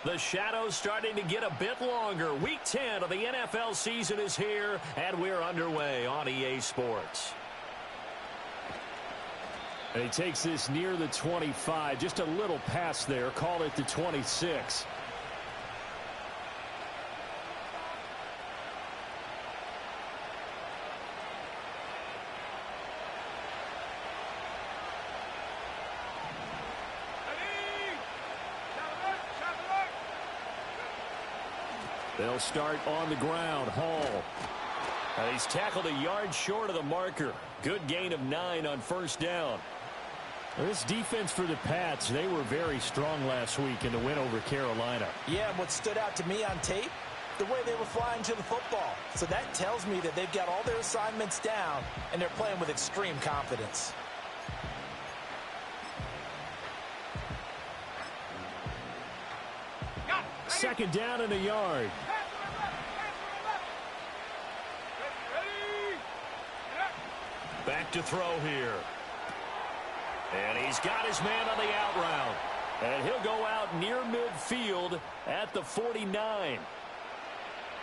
The shadows starting to get a bit longer. Week 10 of the NFL season is here, and we're underway on EA Sports. And he takes this near the 25. Just a little pass there. Call it the 26. They'll start on the ground. Hall. He's tackled a yard short of the marker. Good gain of 9 on first down. This defense for the Pats, they were very strong last week in the win over Carolina. Yeah, and what stood out to me on tape, the way they were flying to the football. So that tells me that they've got all their assignments down, and they're playing with extreme confidence. Second down and a yard. Back to throw here. And he's got his man on the out route. And he'll go out near midfield at the 49.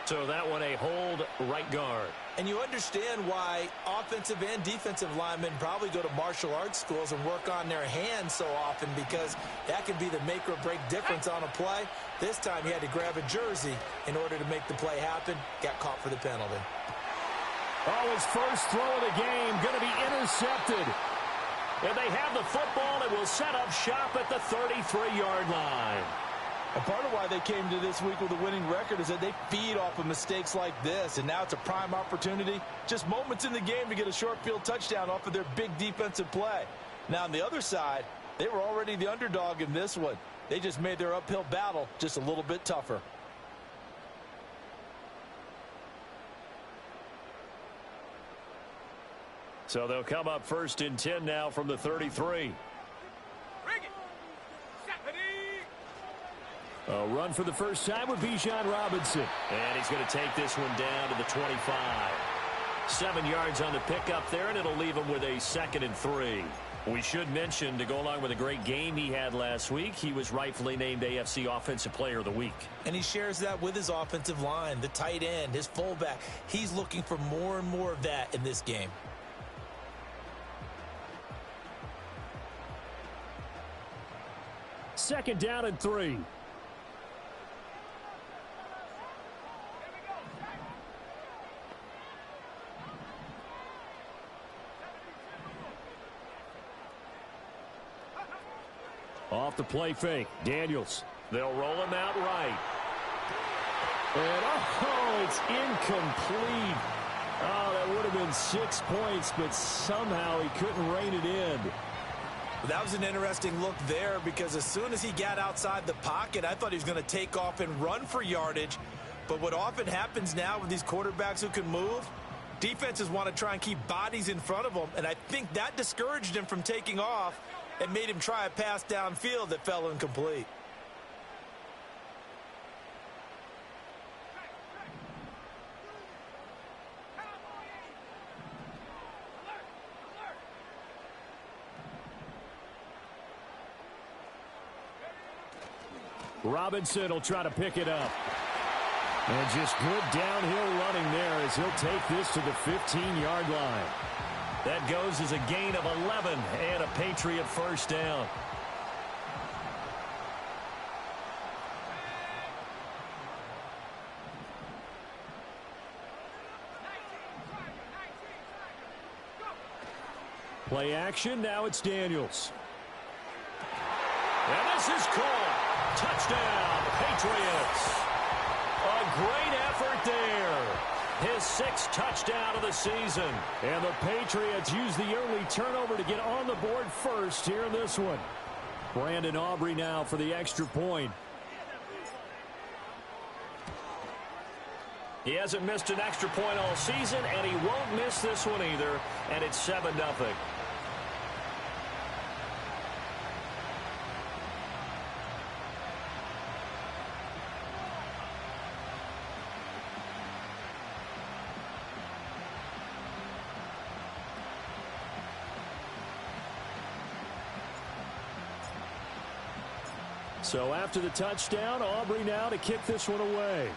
So that one a hold right guard. And you understand why offensive and defensive linemen probably go to martial arts schools and work on their hands so often, because that can be the make or break difference on a play. This time he had to grab a jersey in order to make the play happen. Got caught for the penalty. Oh, his first throw of the game going to be intercepted. And they have the football and will set up shop at the 33-yard line. And part of why they came to this week with a winning record is that they feed off of mistakes like this. And now it's a prime opportunity, just moments in the game, to get a short field touchdown off of their big defensive play. Now on the other side, they were already the underdog in this one. They just made their uphill battle just a little bit tougher. So they'll come up first and 10 now from the 33. A run for the first time with Bijan Robinson. And he's going to take this one down to the 25. 7 yards on the pickup there, and it'll leave him with a 2nd and 3. We should mention, to go along with a great game he had last week, he was rightfully named AFC Offensive Player of the Week. And he shares that with his offensive line, the tight end, his fullback. He's looking for more and more of that in this game. Second down and 3. Off the play fake. Daniels. They'll roll him out right. And oh, it's incomplete. Oh, that would have been 6 points, but somehow he couldn't rein it in. That was an interesting look there, because as soon as he got outside the pocket, I thought he was going to take off and run for yardage. But what often happens now with these quarterbacks who can move, defenses want to try and keep bodies in front of them, and I think that discouraged him from taking off and made him try a pass downfield that fell incomplete. Robinson will try to pick it up. And just good downhill running there as he'll take this to the 15-yard line. That goes as a gain of 11 and a Patriot first down. Play action, now it's Daniels. And this is caught. Touchdown, Patriots. A great effort there. His 6th touchdown of the season. And the Patriots use the early turnover to get on the board first here in this one. Brandon Aubrey now for the extra point. He hasn't missed an extra point all season, and he won't miss this one either. And it's 7-0. So after the touchdown, Aubrey now to kick this one away.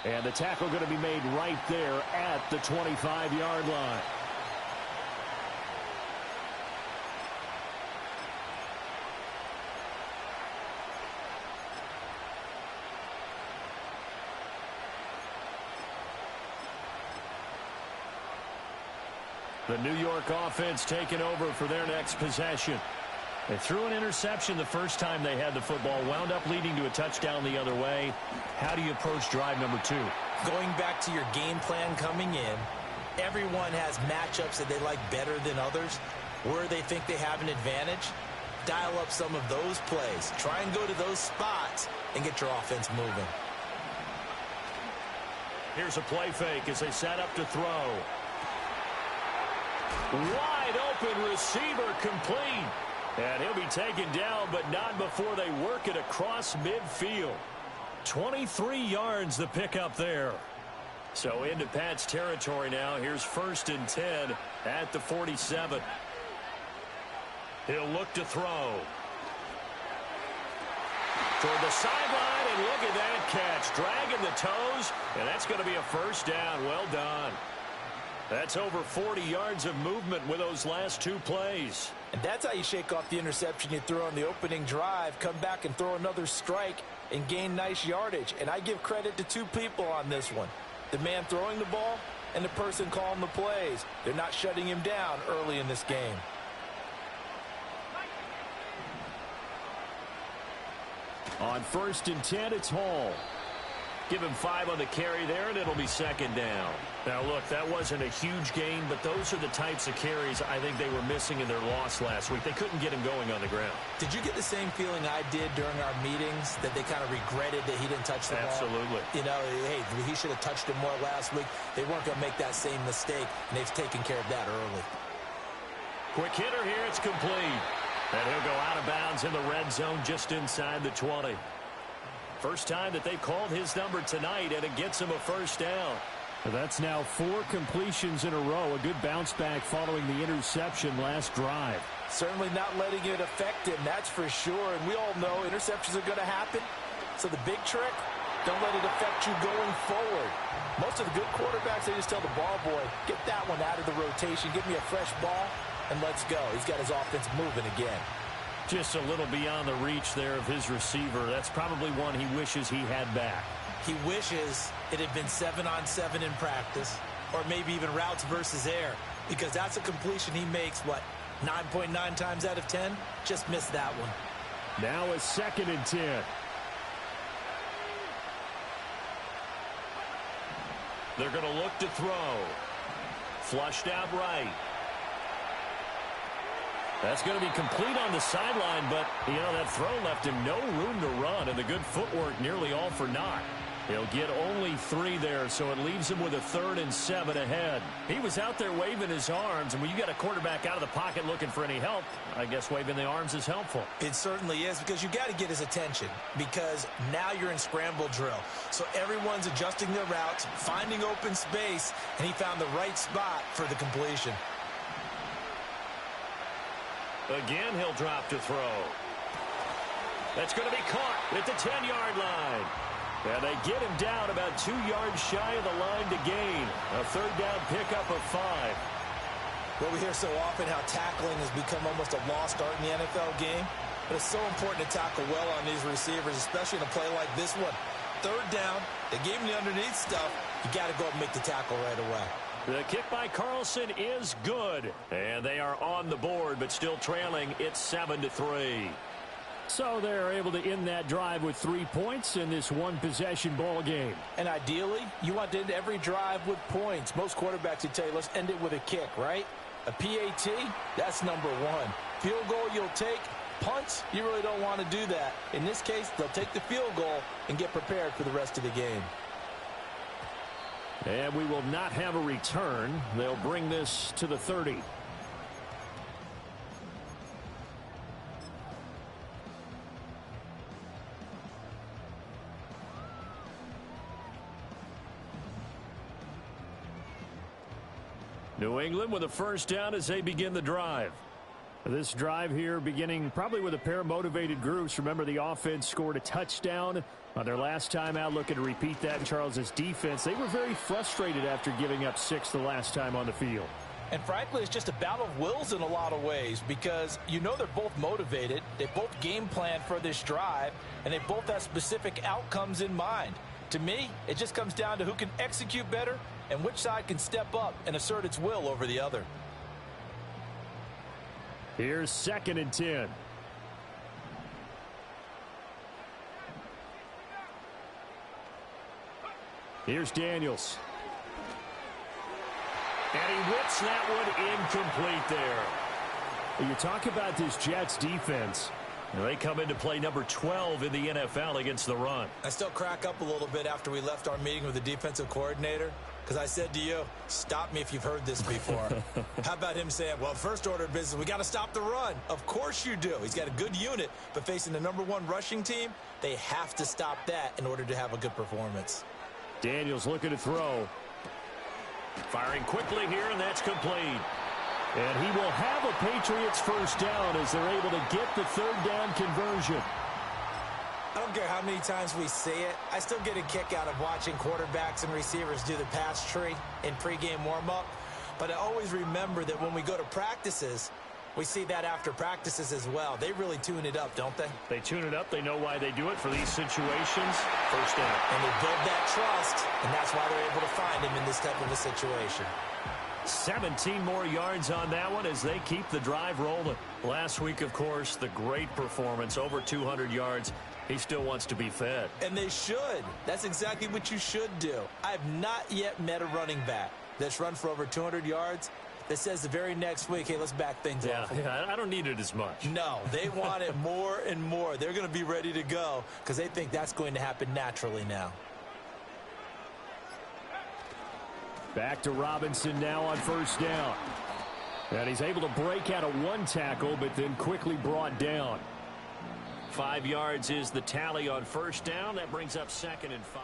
And the tackle going to be made right there at the 25-yard line. The New York offense taking over for their next possession. They threw an interception the first time they had the football, wound up leading to a touchdown the other way. How do you approach drive number 2? Going back to your game plan coming in, everyone has matchups that they like better than others. Where they think they have an advantage, dial up some of those plays. Try and go to those spots and get your offense moving. Here's a play fake as they set up to throw. Wide open receiver complete. And he'll be taken down, but not before they work it across midfield. 23 yards the pickup there. So into Pat's territory now. Here's 1st and 10 at the 47. He'll look to throw. Toward the sideline, and look at that catch. Dragging the toes, and that's going to be a first down. Well done. That's over 40 yards of movement with those last 2 plays. And that's how you shake off the interception you threw on the opening drive. Come back and throw another strike and gain nice yardage. And I give credit to 2 people on this one. The man throwing the ball and the person calling the plays. They're not shutting him down early in this game. On 1st and 10, it's Hall. Give him 5 on the carry there, and it'll be 2nd down. Now, look, that wasn't a huge gain, but those are the types of carries I think they were missing in their loss last week. They couldn't get him going on the ground. Did you get the same feeling I did during our meetings, that they kind of regretted that he didn't touch the ball? Absolutely. You know, hey, he should have touched it more last week. They weren't going to make that same mistake, and they've taken care of that early. Quick hitter here, it's complete. And he'll go out of bounds in the red zone just inside the 20. First time that they've called his number tonight, and it gets him a first down. That's now 4 completions in a row. A good bounce back following the interception last drive. Certainly not letting it affect him, that's for sure. And we all know interceptions are going to happen. So the big trick, don't let it affect you going forward. Most of the good quarterbacks, they just tell the ball boy, get that one out of the rotation, give me a fresh ball, and let's go. He's got his offense moving again. Just a little beyond the reach there of his receiver. That's probably one he wishes he had back. He wishes it had been 7-on-7 in practice, or maybe even routes versus air, because that's a completion he makes, what, 9.9 times out of 10? Just missed that one. Now a 2nd and 10. They're going to look to throw. Flushed out right. That's going to be complete on the sideline, but, you know, that throw left him no room to run, and the good footwork nearly all for naught. He'll get only 3 there, so it leaves him with a 3rd and 7 ahead. He was out there waving his arms, and when you got a quarterback out of the pocket looking for any help, I guess waving the arms is helpful. It certainly is, because you got to get his attention, because now you're in scramble drill. So everyone's adjusting their routes, finding open space, and he found the right spot for the completion. Again, he'll drop to throw. That's going to be caught at the 10-yard line. And they get him down about 2 yards shy of the line to gain. A 3rd down pickup of 5. Well, we hear so often how tackling has become almost a lost art in the NFL game. But it's so important to tackle well on these receivers, especially in a play like this one. 3rd down, they gave him the underneath stuff. You got to go and make the tackle right away. The kick by Carlson is good. And they are on the board, but still trailing. It's 7-3. So they're able to end that drive with 3 points in this one-possession ball game. And ideally, you want to end every drive with points. Most quarterbacks would tell you, let's end it with a kick, right? A PAT, that's number 1. Field goal you'll take. Punts, you really don't want to do that. In this case, they'll take the field goal and get prepared for the rest of the game. And we will not have a return. They'll bring this to the 30. New England with a first down as they begin the drive. This drive here beginning probably with a pair of motivated groups. Remember, the offense scored a touchdown on their last time out, looking to repeat that in Charles' defense. They were very frustrated after giving up 6 the last time on the field. And frankly, it's just a battle of wills in a lot of ways because you know they're both motivated. They both game plan for this drive, and they both have specific outcomes in mind. To me, it just comes down to who can execute better and which side can step up and assert its will over the other. Here's 2nd and 10. Here's Daniels. And he whips that one incomplete there. You talk about this Jets defense. They come into play number 12 in the NFL against the run. I still crack up a little bit after we left our meeting with the defensive coordinator because I said to you, stop me if you've heard this before. How about him saying, well, first order of business, we got to stop the run. Of course you do. He's got a good unit, but facing the #1 rushing team, they have to stop that in order to have a good performance. Daniels looking to throw. Firing quickly here, and that's complete. And he will have a Patriots first down as they're able to get the 3rd down conversion. I don't care how many times we see it. I still get a kick out of watching quarterbacks and receivers do the pass tree in pregame warm-up. But I always remember that when we go to practices, we see that after practices as well. They really tune it up, don't they? They tune it up. They know why they do it for these situations. First down. And they build that trust, and that's why they're able to find him in this type of a situation. 17 more yards on that one as they keep the drive rolling. Last week, of course, the great performance, over 200 yards. He still wants to be fed. And they should. That's exactly what you should do. I have not yet met a running back that's run for over 200 yards that says the very next week, hey, let's back things off. Yeah, I don't need it as much. No, they want it more and more. They're going to be ready to go because they think that's going to happen naturally now. Back to Robinson now on first down. And he's able to break out of 1 tackle, but then quickly brought down. 5 yards is the tally on first down. That brings up 2nd and 5.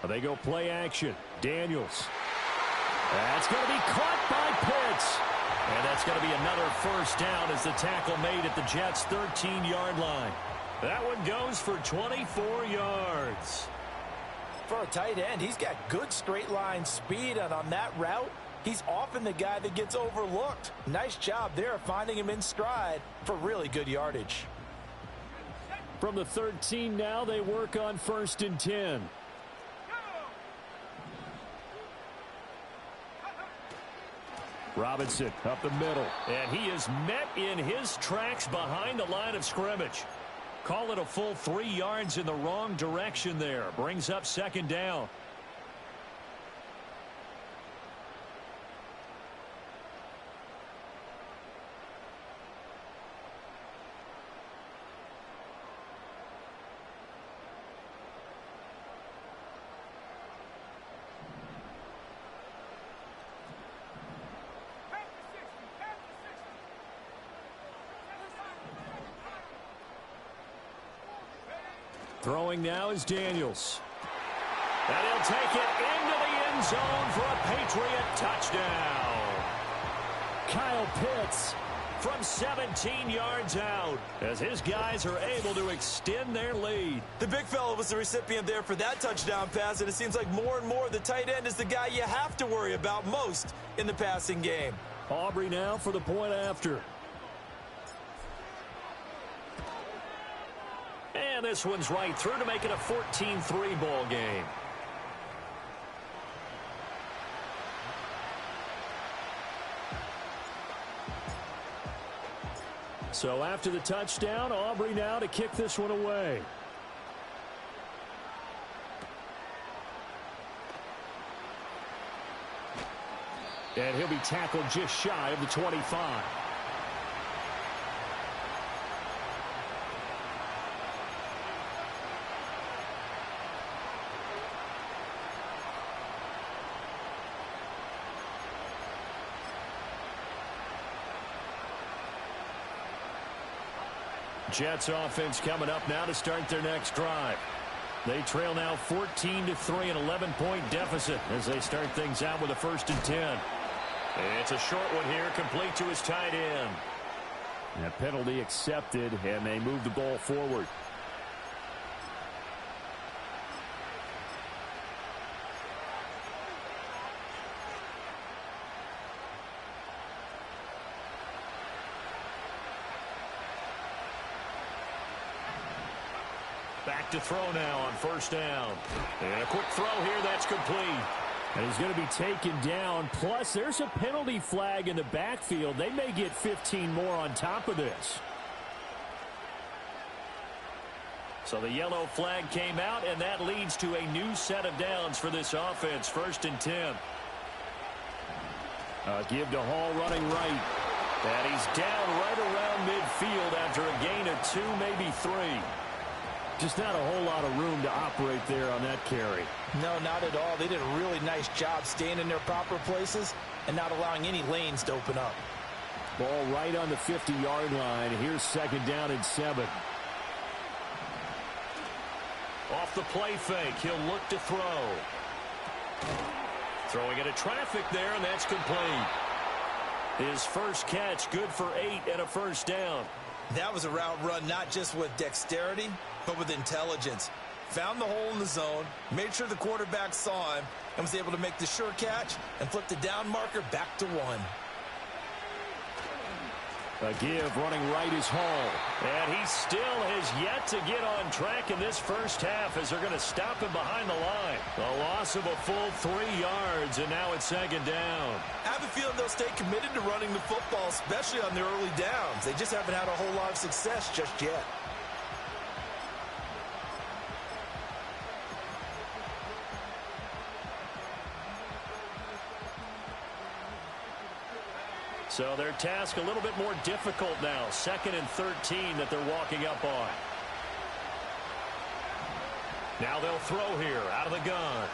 They go play action. Daniels. That's going to be caught by Pitts. And that's going to be another first down as the tackle made at the Jets' 13-yard line. That one goes for 24 yards. For a tight end, he's got good straight line speed, and on that route, he's often the guy that gets overlooked. Nice job there finding him in stride for really good yardage. From the 13 now, they work on 1st and 10. Robinson up the middle. And he is met in his tracks behind the line of scrimmage. Call it a full 3 yards in the wrong direction there. Brings up 2nd down. Throwing now is Daniels. And he'll take it into the end zone for a Patriot touchdown. Kyle Pitts from 17 yards out as his guys are able to extend their lead. The big fella was the recipient there for that touchdown pass, and it seems like more and more the tight end is the guy you have to worry about most in the passing game. Aubrey now for the point after. And this one's right through to make it a 14-3 ball game. So after the touchdown, Aubrey now to kick this one away. And he'll be tackled just shy of the 25. Jets offense coming up now to start their next drive. They trail now 14-3, an 11-point deficit as they start things out with a 1st and 10. It's a short one here, complete to his tight end. And a penalty accepted, and they move the ball forward. Back to throw now on 1st down. And a quick throw here, that's complete. And he's going to be taken down. Plus, there's a penalty flag in the backfield. They may get 15 more on top of this. So the yellow flag came out, and that leads to a new set of downs for this offense. 1st and 10. Give to Hall running right. And he's down right around midfield after a gain of 2, maybe 3. Just not a whole lot of room to operate there on that carry. No, not at all. They did a really nice job staying in their proper places and not allowing any lanes to open up. Ball right on the 50-yard line. Here's 2nd down and 7. Off the play fake, he'll look to throw. Throwing into traffic there, and that's complete. His first catch, good for 8 and a 1st down. That was a route run not just with dexterity, but with intelligence. Found the hole in the zone, made sure the quarterback saw him, and was able to make the sure catch and flip the down marker back to 1. A give running right is Hall. And he still has yet to get on track in this first half as they're going to stop him behind the line. A loss of a full 3 yards, and now it's 2nd down. I have a feeling they'll stay committed to running the football, especially on their early downs. They just haven't had a whole lot of success just yet. So their task a little bit more difficult now. 2nd and 13 that they're walking up on. Now they'll throw here out of the gun.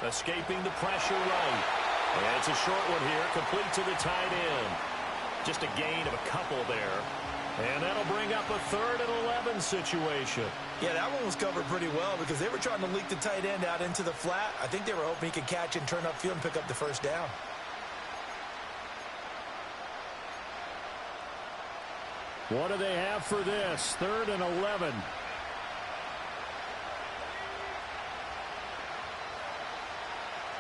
Escaping the pressure right. And it's a short one here, complete to the tight end. Just a gain of a couple there. And that'll bring up a 3rd and 11 situation. Yeah, that one was covered pretty well because they were trying to leak the tight end out into the flat. I think they were hoping he could catch and turn upfield and pick up the 1st down. What do they have for this? 3rd and 11.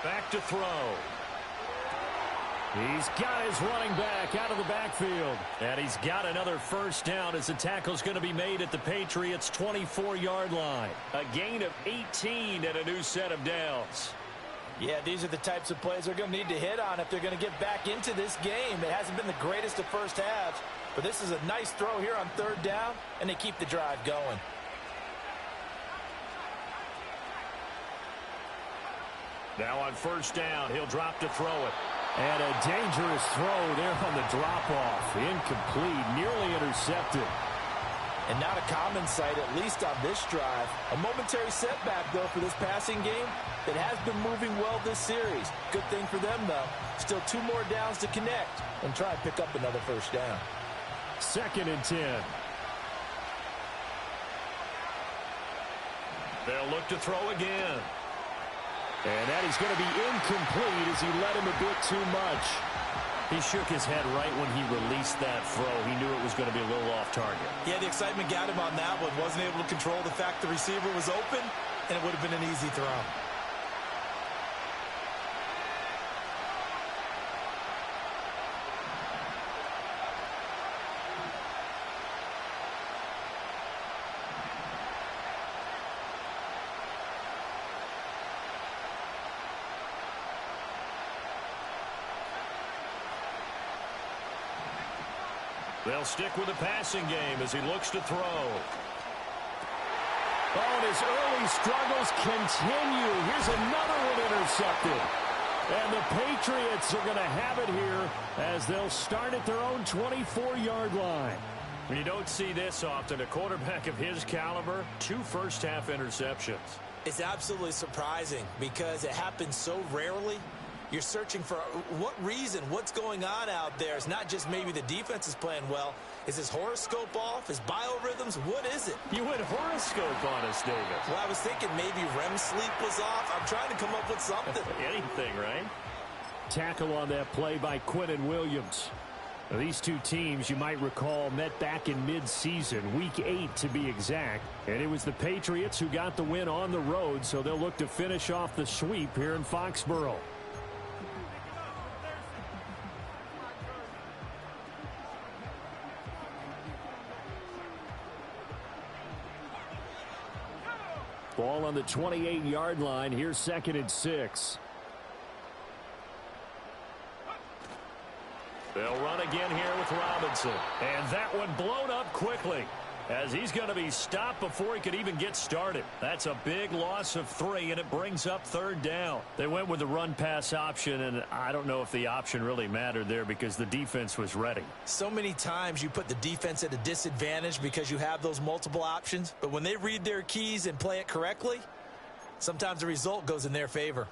Back to throw. He's got his running back out of the backfield. And he's got another 1st down as the tackle's going to be made at the Patriots' 24-yard line. A gain of 18 and a new set of downs. Yeah, these are the types of plays they're going to need to hit on if they're going to get back into this game. It hasn't been the greatest of first halves, but this is a nice throw here on 3rd down, and they keep the drive going. Now on 1st down, he'll drop to throw it. And a dangerous throw there on the drop-off. Incomplete, nearly intercepted. And not a common sight, at least on this drive. A momentary setback, though, for this passing game that has been moving well this series. Good thing for them, though. Still 2 more downs to connect and try and pick up another 1st down. 2nd and 10. They'll look to throw again. And that is going to be incomplete as he led him a bit too much. He shook his head right when he released that throw. He knew it was going to be a little off target. Yeah, the excitement got him on that one. Wasn't able to control the fact the receiver was open, and it would have been an easy throw. They'll stick with the passing game as he looks to throw. Oh, and his early struggles continue. Here's another one intercepted. And the Patriots are going to have it here as they'll start at their own 24-yard line. You don't see this often. A quarterback of his caliber, 2 first-half interceptions. It's absolutely surprising because it happens so rarely. You're searching for what reason, what's going on out there. It's not just maybe the defense is playing well. Is his horoscope off? His biorhythms? What is it? You went horoscope on us, David. Well, I was thinking maybe REM sleep was off. I'm trying to come up with something. Anything, right? Tackle on that play by Quinnen Williams. Now, these two teams, you might recall, met back in mid-season, Week 8 to be exact. And it was the Patriots who got the win on the road, so they'll look to finish off the sweep here in Foxborough. Ball on the 28-yard line. Here's 2nd and 6. They'll run again here with Robinson. And that one blown up quickly as he's going to be stopped before he could even get started. That's a big loss of 3, and it brings up 3rd down. They went with the run-pass option, and I don't know if the option really mattered there because the defense was ready. So many times you put the defense at a disadvantage because you have those multiple options, but when they read their keys and play it correctly, sometimes the result goes in their favor.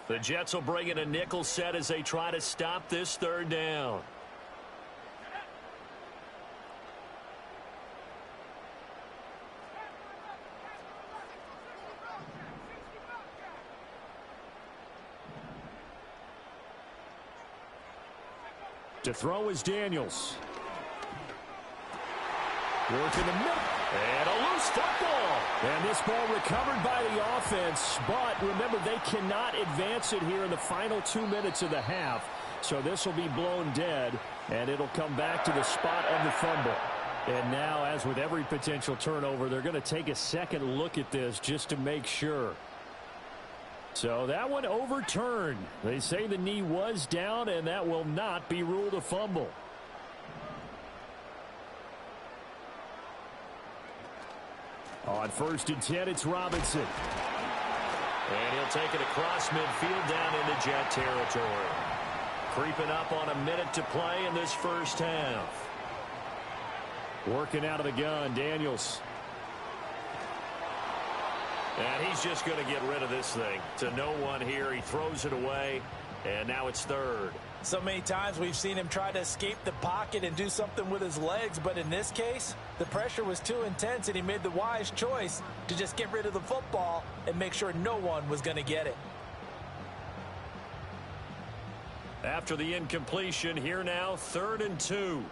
The Jets will bring in a nickel set as they try to stop this 3rd down. To throw is Daniels. Work in the middle. And a loose football. And this ball recovered by the offense. But remember, they cannot advance it here in the final 2 minutes of the half. So this will be blown dead. And it'll come back to the spot of the fumble. And now, as with every potential turnover, they're going to take a second look at this just to make sure. So that one overturned. They say the knee was down, and that will not be ruled a fumble. On 1st and 10, it's Robinson. And he'll take it across midfield down into Jet territory. Creeping up on a minute to play in this first half. Working out of the gun, Daniels. And he's just going to get rid of this thing. To no one here. He throws it away. And now it's 3rd. So many times we've seen him try to escape the pocket and do something with his legs, but in this case, the pressure was too intense and he made the wise choice to just get rid of the football and make sure no one was going to get it. After the incompletion, here now, 3rd and 2.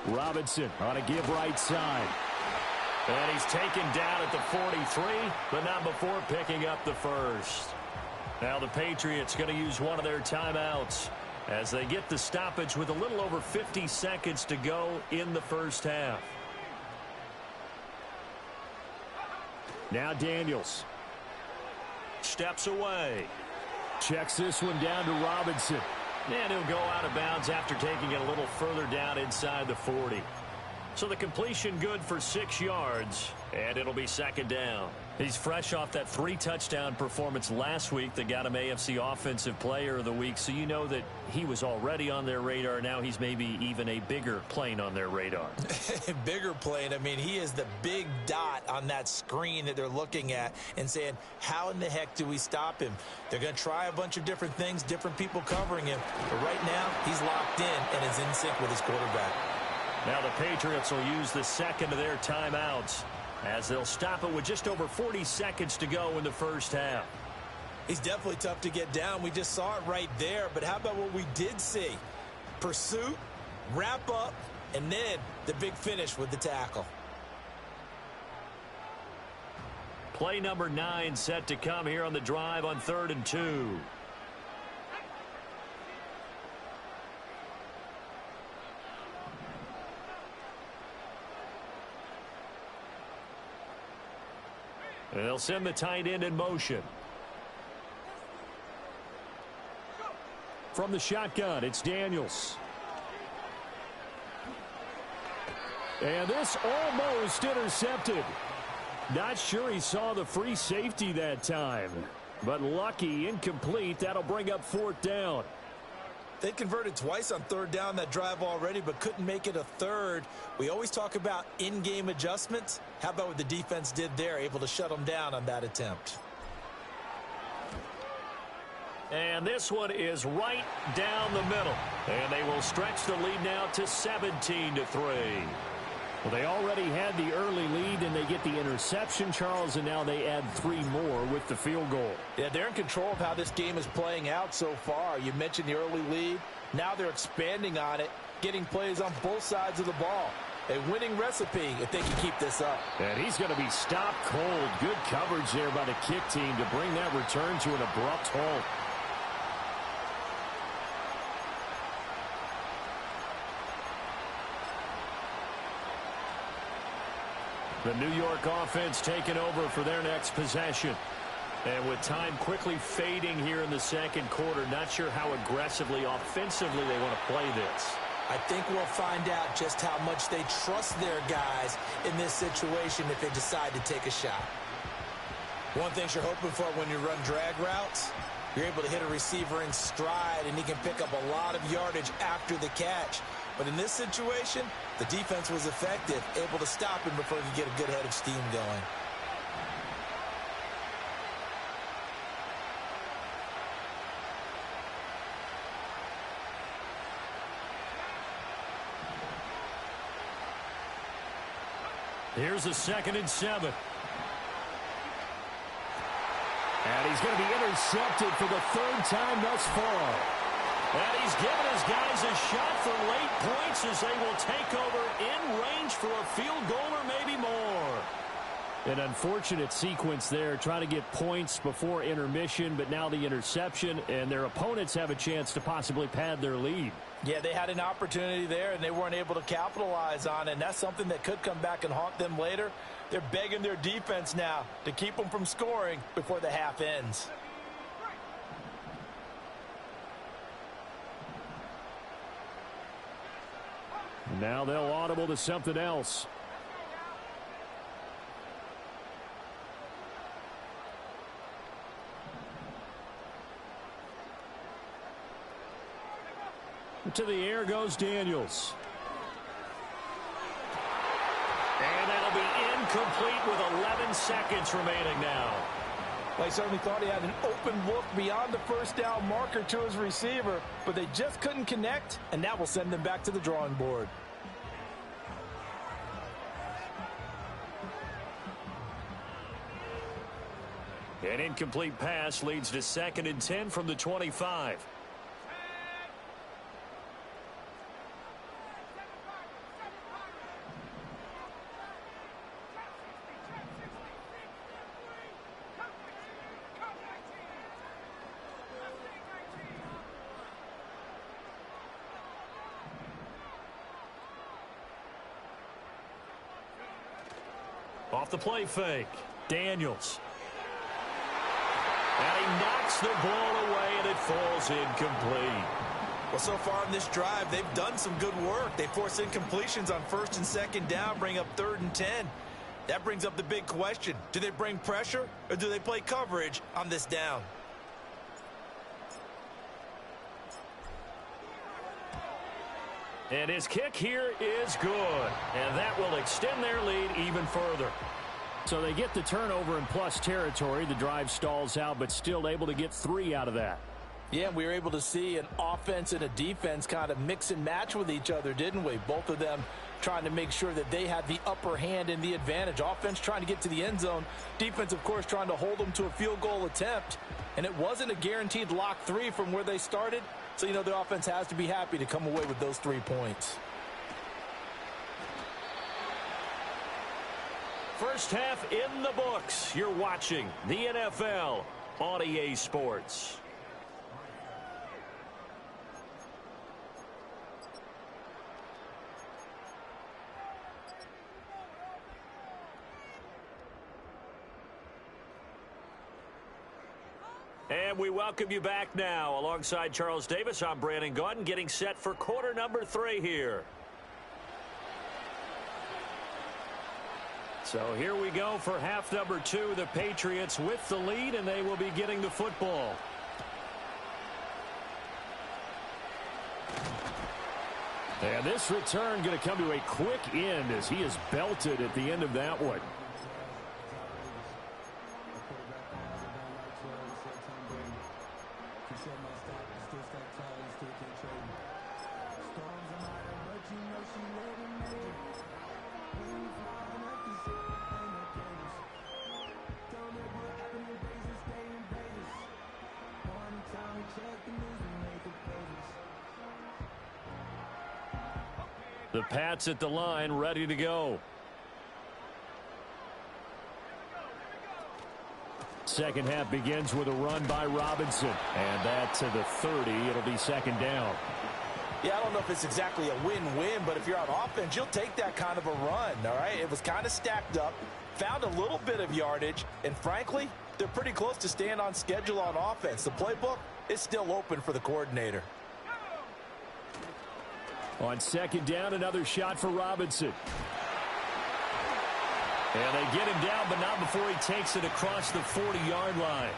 Robinson on a give right side. And he's taken down at the 43, but not before picking up the first. Now the Patriots going to use one of their timeouts as they get the stoppage with a little over 50 seconds to go in the first half. Now Daniels. Steps away. Checks this one down to Robinson. And he'll go out of bounds after taking it a little further down inside the 40. So the completion good for 6 yards, and it'll be 2nd down. He's fresh off that 3-touchdown performance last week that got him AFC Offensive Player of the Week, so you know that he was already on their radar. Now he's maybe even a bigger plane on their radar. Bigger plane. I mean, he is the big dot on that screen that they're looking at and saying, how in the heck do we stop him? They're going to try a bunch of different things, different people covering him. But right now, he's locked in and is in sync with his quarterback. Now the Patriots will use the second of their timeouts as they'll stop it with just over 40 seconds to go in the first half. He's definitely tough to get down. We just saw it right there. But how about what we did see? Pursuit, wrap up, and then the big finish with the tackle. Play number 9 set to come here on the drive on 3rd and 2. And they'll send the tight end in motion. From the shotgun, it's Daniels. And this almost intercepted. Not sure he saw the free safety that time. But lucky, incomplete. That'll bring up 4th down. They converted twice on 3rd down that drive already, but couldn't make it a 3rd. We always talk about in-game adjustments. How about what the defense did there, able to shut them down on that attempt? And this one is right down the middle. And they will stretch the lead now to 17-3. Well, they already had the early lead, and they get the interception, Charles, and now they add 3 more with the field goal. Yeah, they're in control of how this game is playing out so far. You mentioned the early lead. Now they're expanding on it, getting plays on both sides of the ball. A winning recipe if they can keep this up. And he's going to be stopped cold. Good coverage there by the kick team to bring that return to an abrupt halt. The New York offense taking over for their next possession. And with time quickly fading here in the second quarter, not sure how aggressively, offensively they want to play this. I think we'll find out just how much they trust their guys in this situation if they decide to take a shot. One thing you're hoping for when you run drag routes, you're able to hit a receiver in stride, and he can pick up a lot of yardage after the catch. But in this situation, the defense was effective, able to stop him before he could get a good head of steam going. Here's a 2nd and 7. And he's going to be intercepted for the 3rd time thus far. And he's given his guys a shot for late points as they will take over in range for a field goal or maybe more. An unfortunate sequence there, trying to get points before intermission, but now the interception, and their opponents have a chance to possibly pad their lead. Yeah, they had an opportunity there, and they weren't able to capitalize on it, and that's something that could come back and haunt them later. They're begging their defense now to keep them from scoring before the half ends. Now they'll audible to something else. To the air goes Daniels. And that'll be incomplete with 11 seconds remaining now. They certainly thought he had an open look beyond the 1st down marker to his receiver, but they just couldn't connect, and that will send them back to the drawing board. An incomplete pass leads to 2nd and 10 from the 25. Off the play fake, Daniels. And he knocks the ball away, and it falls incomplete. Well, so far in this drive, they've done some good work. They force incompletions on 1st and 2nd down, bring up 3rd and 10. That brings up the big question. Do they bring pressure, or do they play coverage on this down? And his kick here is good. And that will extend their lead even further. So they get the turnover in plus territory. The drive stalls out, but still able to get 3 out of that. Yeah, we were able to see an offense and a defense kind of mix and match with each other, didn't we? Both of them trying to make sure that they had the upper hand and the advantage. Offense trying to get to the end zone. Defense, of course, trying to hold them to a field goal attempt. And it wasn't a guaranteed lock 3 from where they started. So, you know, the offense has to be happy to come away with those 3 points. First half in the books. You're watching the NFL on EA Sports. And we welcome you back now. Alongside Charles Davis, I'm Brandon Gaudin, getting set for quarter number 3 here. So here we go for half number 2. The Patriots with the lead, and they will be getting the football. And this return going to come to a quick end as he is belted at the end of that one. The Pats at the line, ready to go. Second half begins with a run by Robinson. And that to the 30. It'll be second down. Yeah, I don't know if it's exactly a win-win, but if you're on offense, you'll take that kind of a run, all right? It was kind of stacked up, found a little bit of yardage, and frankly, they're pretty close to staying on schedule on offense. The playbook is still open for the coordinator. On second down, another shot for Robinson. And they get him down, but not before he takes it across the 40-yard line.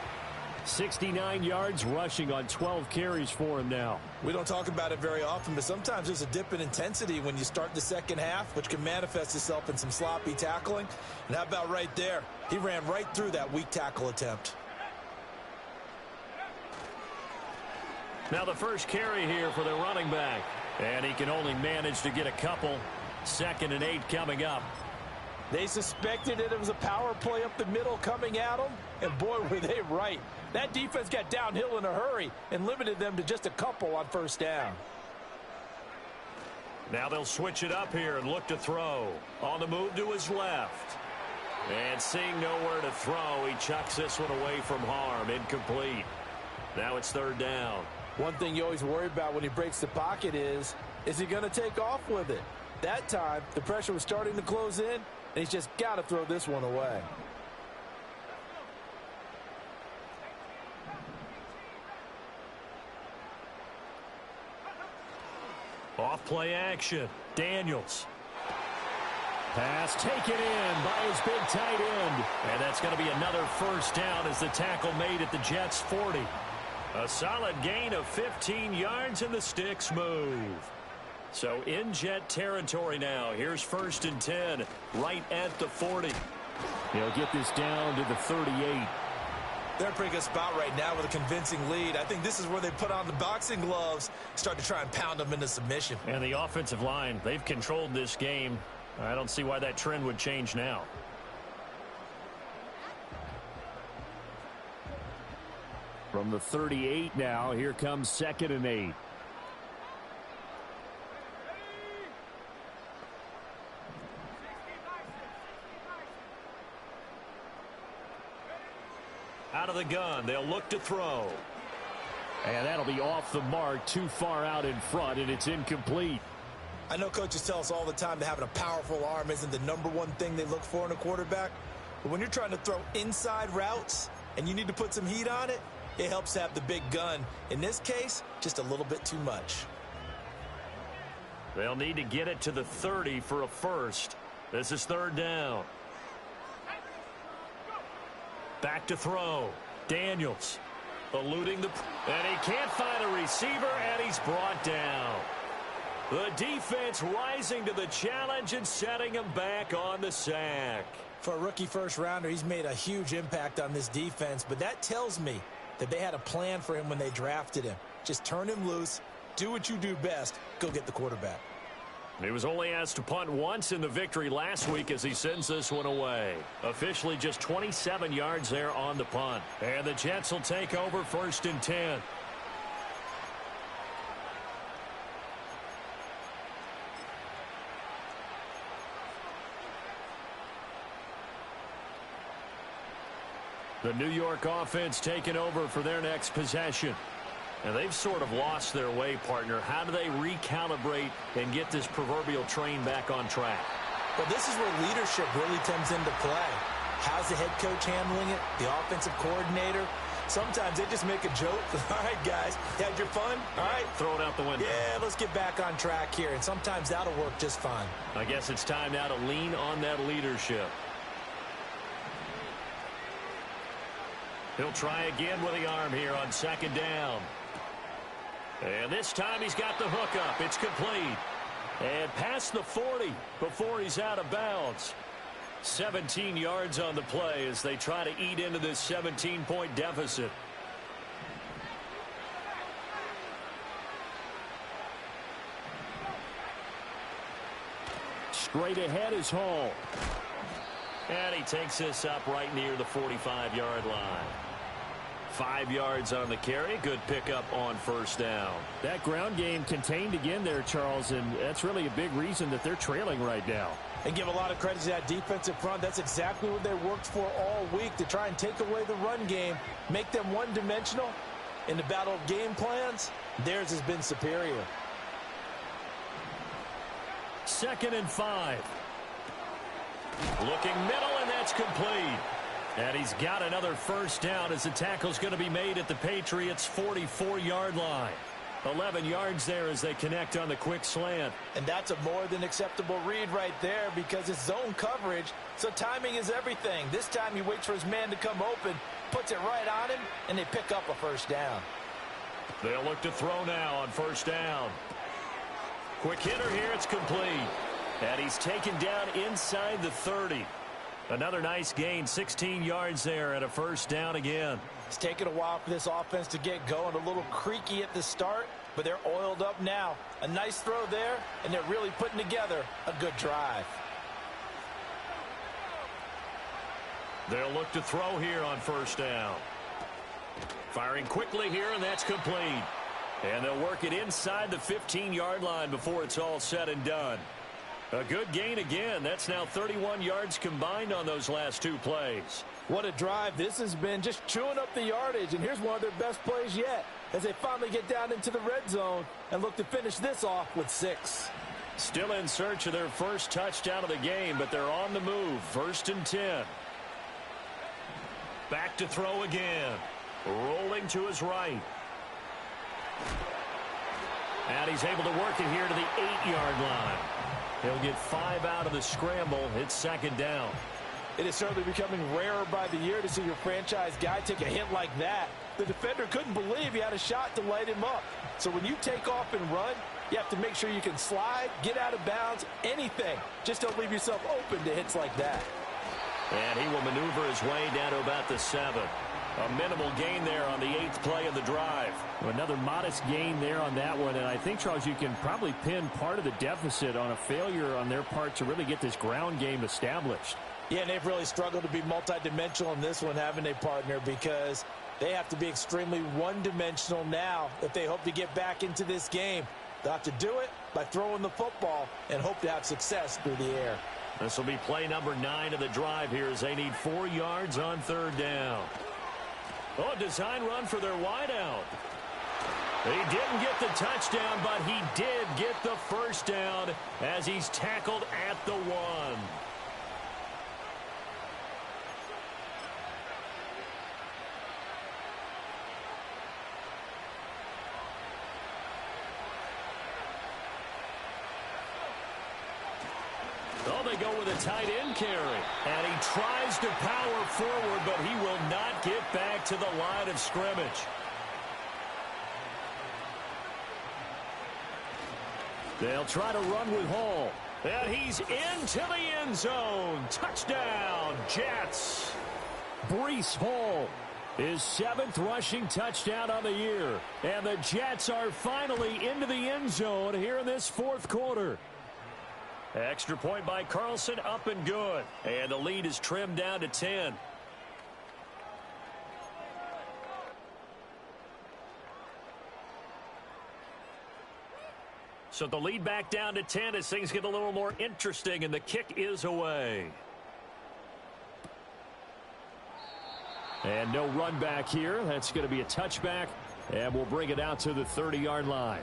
69 yards rushing on 12 carries for him now. We don't talk about it very often, but sometimes there's a dip in intensity when you start the second half, which can manifest itself in some sloppy tackling. And how about right there? He ran right through that weak tackle attempt. Now the first carry here for the running back. And he can only manage to get a couple. 2nd and 8 coming up. They suspected it was a power play up the middle coming at them, and boy, were they right. That defense got downhill in a hurry and limited them to just a couple on first down. Now they'll switch it up here and look to throw. On the move to his left. And seeing nowhere to throw, he chucks this one away from harm. Incomplete. Now it's third down. One thing you always worry about when he breaks the pocket is he going to take off with it? That time, the pressure was starting to close in, and he's just got to throw this one away. Off play action. Daniels. Pass taken in by his big tight end. And that's going to be another first down as the tackle made at the Jets' 40. A solid gain of 15 yards, and the sticks move. So in Jet territory now. Here's 1st and 10 right at the 40. He'll get this down to the 38. They're in a pretty good spot right now with a convincing lead. I think this is where they put on the boxing gloves, start to try and pound them into submission. And the offensive line, they've controlled this game. I don't see why that trend would change now. From the 38 now, here comes 2nd and 8. Out of the gun, they'll look to throw. And that'll be off the mark, too far out in front, and it's incomplete. I know coaches tell us all the time that having a powerful arm isn't the #1 thing they look for in a quarterback. But when you're trying to throw inside routes and you need to put some heat on it, it helps to have the big gun. In this case, just a little bit too much. They'll need to get it to the 30 for a first. This is third down. Back to throw. Daniels eluding the... And he can't find a receiver, and he's brought down. The defense rising to the challenge and setting him back on the sack. For a rookie first-rounder, he's made a huge impact on this defense, but that tells me that they had a plan for him when they drafted him. Just turn him loose, do what you do best, go get the quarterback. He was only asked to punt once in the victory last week as he sends this one away. Officially just 27 yards there on the punt. And the Jets will take over 1st and 10. The New York offense taking over for their next possession. And they've sort of lost their way, partner. How do they recalibrate and get this proverbial train back on track? Well, this is where leadership really comes into play. How's the head coach handling it? The offensive coordinator? Sometimes they just make a joke. All right, guys, you had your fun? All right. Throw it out the window. Yeah, let's get back on track here. And sometimes that'll work just fine. I guess it's time now to lean on that leadership. He'll try again with the arm here on second down. And this time he's got the hook up. It's complete. And past the 40 before he's out of bounds. 17 yards on the play as they try to eat into this 17-point deficit. Straight ahead is Hall. And he takes this up right near the 45-yard line. 5 yards on the carry. Good pickup on first down. That ground game contained again there, Charles, and that's really a big reason that they're trailing right now. And give a lot of credit to that defensive front. That's exactly what they worked for all week, to try and take away the run game, make them one-dimensional. In the battle of game plans, theirs has been superior. 2nd and 5. Looking middle, and that's complete. And he's got another first down as the tackle's going to be made at the Patriots' 44-yard line. 11 yards there as they connect on the quick slant. And that's a more than acceptable read right there because it's zone coverage, so timing is everything. This time he waits for his man to come open, puts it right on him, and they pick up a first down. They'll look to throw now on first down. Quick hitter here, it's complete. And he's taken down inside the 30. Another nice gain, 16 yards there and a first down again. It's taken a while for this offense to get going. A little creaky at the start, but they're oiled up now. A nice throw there, and they're really putting together a good drive. They'll look to throw here on first down. Firing quickly here, and that's complete. And they'll work it inside the 15-yard line before it's all said and done. A good gain again. That's now 31 yards combined on those last 2 plays. What a drive this has been, just chewing up the yardage. And here's one of their best plays yet as they finally get down into the red zone and look to finish this off with 6. Still in search of their first touchdown of the game, but they're on the move. 1st and 10. Back to throw again. Rolling to his right. And he's able to work it here to the 8-yard line. He'll get 5 out of the scramble. It's second down. It is certainly becoming rarer by the year to see your franchise guy take a hit like that. The defender couldn't believe he had a shot to light him up. So when you take off and run, you have to make sure you can slide, get out of bounds, anything. Just don't leave yourself open to hits like that. And he will maneuver his way down to about the 7. A minimal gain there on the 8th play of the drive. Another modest gain there on that one. And I think, Charles, you can probably pin part of the deficit on a failure on their part to really get this ground game established. Yeah, and they've really struggled to be multidimensional in this one, haven't they, partner? Because they have to be extremely one-dimensional now if they hope to get back into this game. They'll have to do it by throwing the football and hope to have success through the air. This will be play number 9 of the drive here as they need 4 yards on 3rd down. Oh, design run for their wideout. He didn't get the touchdown, but he did get the first down as he's tackled at the 1. Oh, they go with a tight end carry. And he tries to power forward, but he will not get back to the line of scrimmage. They'll try to run with Hall. And he's into the end zone. Touchdown, Jets. Breece Hall, his 7th rushing touchdown on the year. And the Jets are finally into the end zone here in this 4th quarter. Extra point by Carlson, up and good. And the lead is trimmed down to 10. So the lead back down to 10 as things get a little more interesting, and the kick is away. And no run back here. That's going to be a touchback, and we'll bring it out to the 30-yard line.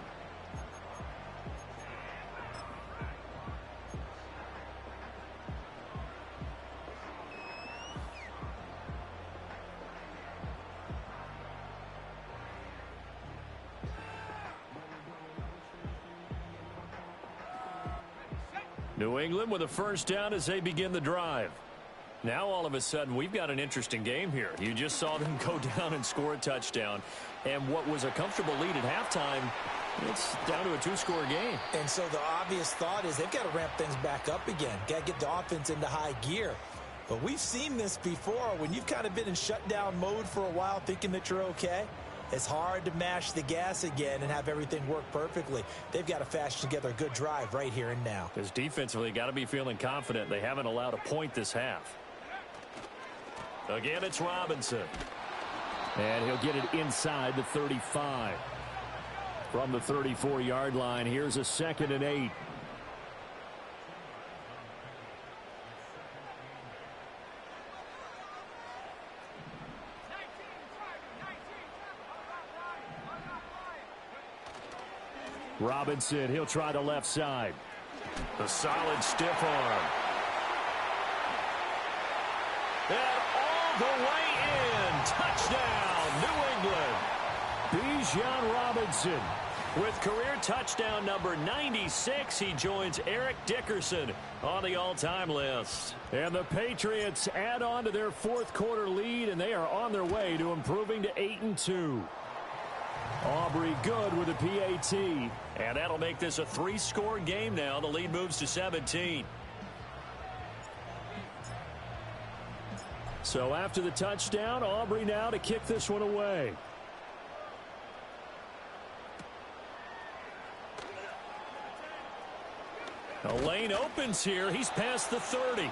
New England with a first down as they begin the drive. Now all of a sudden we've got an interesting game here. You just saw them go down and score a touchdown. And what was a comfortable lead at halftime, it's down to a two-score game. And so the obvious thought is they've got to ramp things back up again. Got to get the offense into high gear. But we've seen this before. When you've kind of been in shutdown mode for a while thinking that you're okay, it's hard to mash the gas again and have everything work perfectly. They've got to fashion together a good drive right here and now. Because defensively, got to be feeling confident. They haven't allowed a point this half. Again, it's Robinson. And he'll get it inside the 35. From the 34-yard line, here's a 2nd and 8. Robinson, he'll try the left side. The solid stiff arm. And all the way in. Touchdown, New England. Bijan Robinson. With career touchdown number 96, he joins Eric Dickerson on the all-time list. And the Patriots add on to their fourth quarter lead, and they are on their way to improving to 8-2. Aubrey good with a PAT. And that'll make this a 3-score game now. The lead moves to 17. So after the touchdown, Aubrey now to kick this one away. The lane opens here. He's past the 30.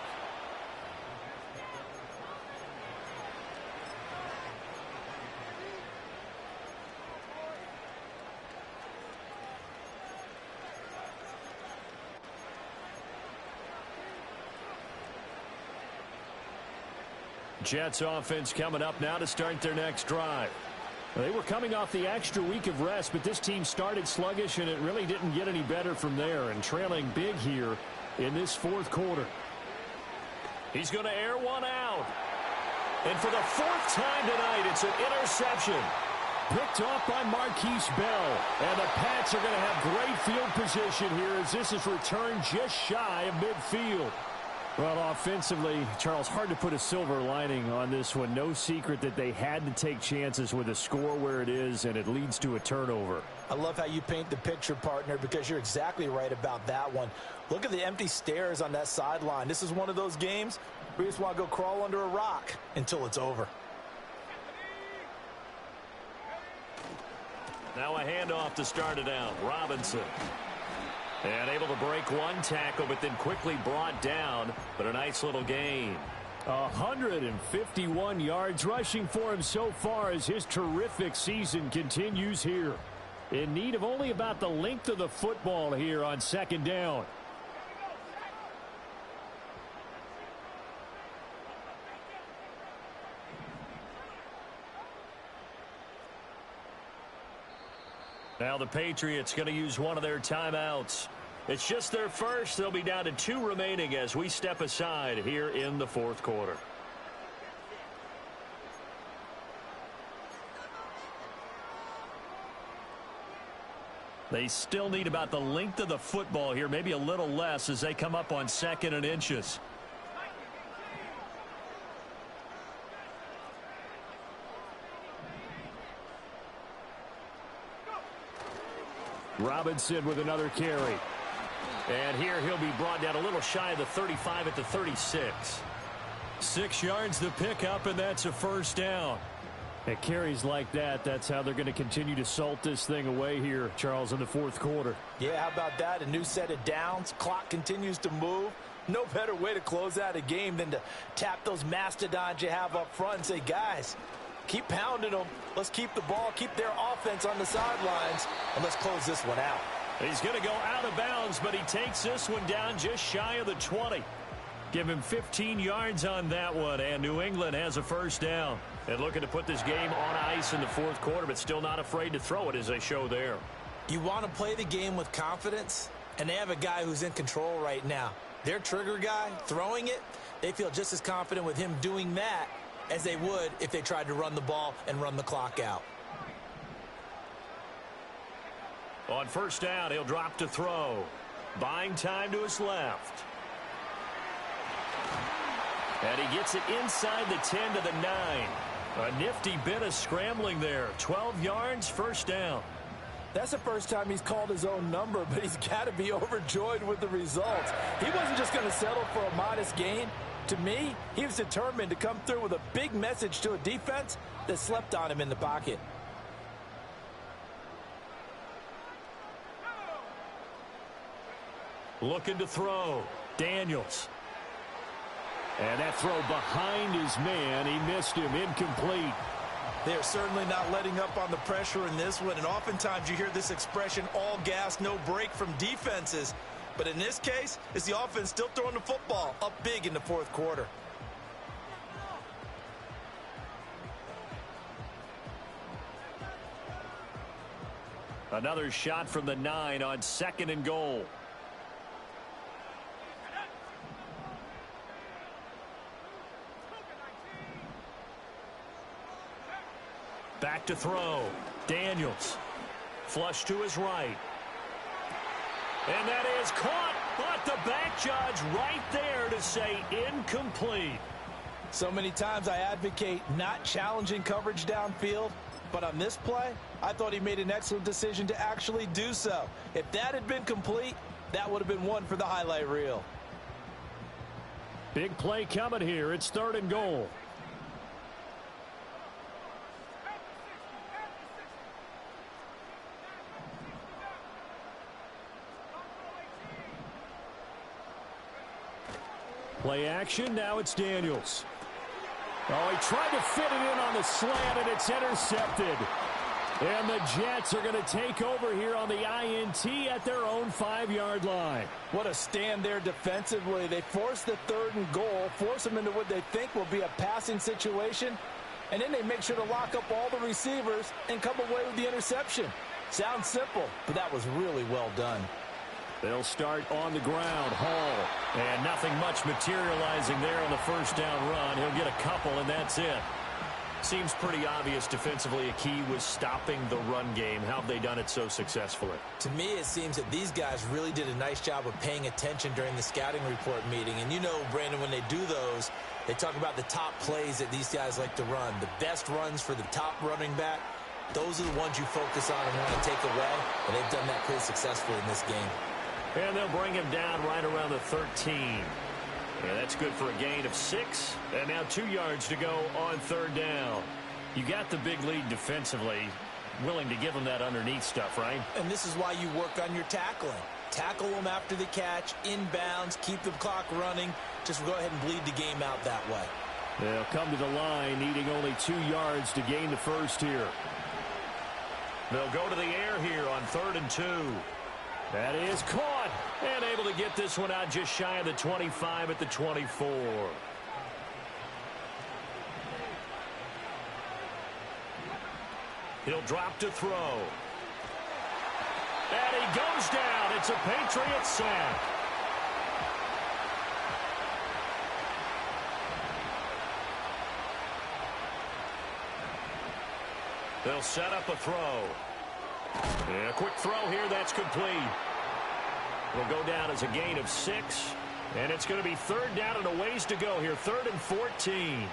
Jets offense coming up now to start their next drive. They were coming off the extra week of rest, but this team started sluggish, and it really didn't get any better from there, and trailing big here in this fourth quarter. He's going to air one out. And for the 4th time tonight, it's an interception. Picked off by Marquise Bell. And the Pats are going to have great field position here as this is returned just shy of midfield. Well, offensively, Charles, hard to put a silver lining on this one. No secret that they had to take chances with a score where it is, and it leads to a turnover. I love how you paint the picture, partner, because you're exactly right about that one. Look at the empty stares on that sideline. This is one of those games where you just want to go crawl under a rock until it's over. Now a handoff to start it out. Robinson. And able to break one tackle, but then quickly brought down. But a nice little gain. 151 yards rushing for him so far as his terrific season continues here. In need of only about the length of the football here on 2nd down. Now the Patriots going to use one of their timeouts. It's just their first. They'll be down to 2 remaining as we step aside here in the fourth quarter. They still need about the length of the football here, maybe a little less as they come up on 2nd and inches. Robinson with another carry. And here he'll be brought down a little shy of the 35 at the 36. 6 yards the pickup, and that's a first down. At carries like that, that's how they're going to continue to salt this thing away here, Charles, in the fourth quarter. Yeah, how about that? A new set of downs. Clock continues to move. No better way to close out a game than to tap those mastodons you have up front and say, guys, keep pounding them. Let's keep the ball, keep their offense on the sidelines, and let's close this one out. He's going to go out of bounds, but he takes this one down just shy of the 20. Give him 15 yards on that one, and New England has a first down. And looking to put this game on ice in the fourth quarter, but still not afraid to throw it as they show there. You want to play the game with confidence, and they have a guy who's in control right now. Their trigger guy, throwing it, they feel just as confident with him doing that as they would if they tried to run the ball and run the clock out. On first down, he'll drop to throw. Buying time to his left. And he gets it inside the 10 to the 9. A nifty bit of scrambling there. 12 yards, first down. That's the first time he's called his own number, but he's got to be overjoyed with the results. He wasn't just going to settle for a modest gain. To me, he was determined to come through with a big message to a defense that slept on him in the pocket. Looking to throw. Daniels. And that throw behind his man. He missed him. Incomplete. They're certainly not letting up on the pressure in this one, and oftentimes you hear this expression, all gas, no break from defenses. But in this case, it's the offense still throwing the football up big in the fourth quarter. Another shot from the 9 on 2nd and goal. Back to throw. Daniels. Flush to his right. And that is caught, but the back judge right there to say incomplete. So many times I advocate not challenging coverage downfield, but on this play, I thought he made an excellent decision to actually do so. If that had been complete, that would have been one for the highlight reel. Big play coming here. It's 3rd and goal. Play action, now it's Daniels. Oh, he tried to fit it in on the slant, and it's intercepted. And the Jets are going to take over here on the INT at their own 5-yard line. What a stand there defensively. They force the 3rd and goal, force them into what they think will be a passing situation, and then they make sure to lock up all the receivers and come away with the interception. Sounds simple, but that was really well done. They'll start on the ground. Hall. And nothing much materializing there on the first down run. He'll get a couple, and that's it. Seems pretty obvious defensively a key was stopping the run game. How have they done it so successfully? To me, it seems that these guys really did a nice job of paying attention during the scouting report meeting. And you know, Brandon, when they do those, they talk about the top plays that these guys like to run. The best runs for the top running back, those are the ones you focus on and want to take away. And they've done that pretty successfully in this game. And they'll bring him down right around the 13. And that's good for a gain of 6. And now 2 yards to go on 3rd down. You got the big lead defensively. Willing to give them that underneath stuff, right? And this is why you work on your tackling. Tackle them after the catch, inbounds, keep the clock running. Just go ahead and bleed the game out that way. They'll come to the line, needing only 2 yards to gain the first here. They'll go to the air here on 3rd and 2. That is caught and able to get this one out just shy of the 25 at the 24. He'll drop to throw. And he goes down. It's a Patriot sack. They'll set up a throw. And a quick throw here, that's complete. It'll go down as a gain of 6. And it's going to be 3rd down and a ways to go here. 3rd and 14.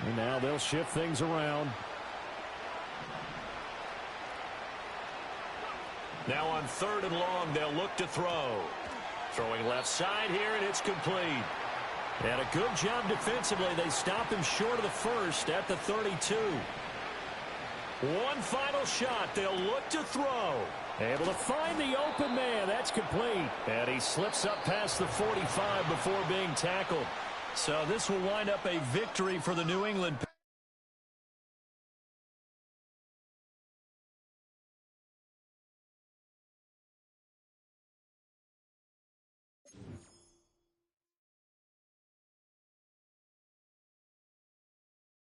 And now they'll shift things around. Now on 3rd and long, they'll look to throw. Throwing left side here, and it's complete. And a good job defensively. They stopped him short of the first at the 32. One final shot. They'll look to throw. Able to find the open man. That's complete. And he slips up past the 45 before being tackled. So this will wind up a victory for the New England Patriots.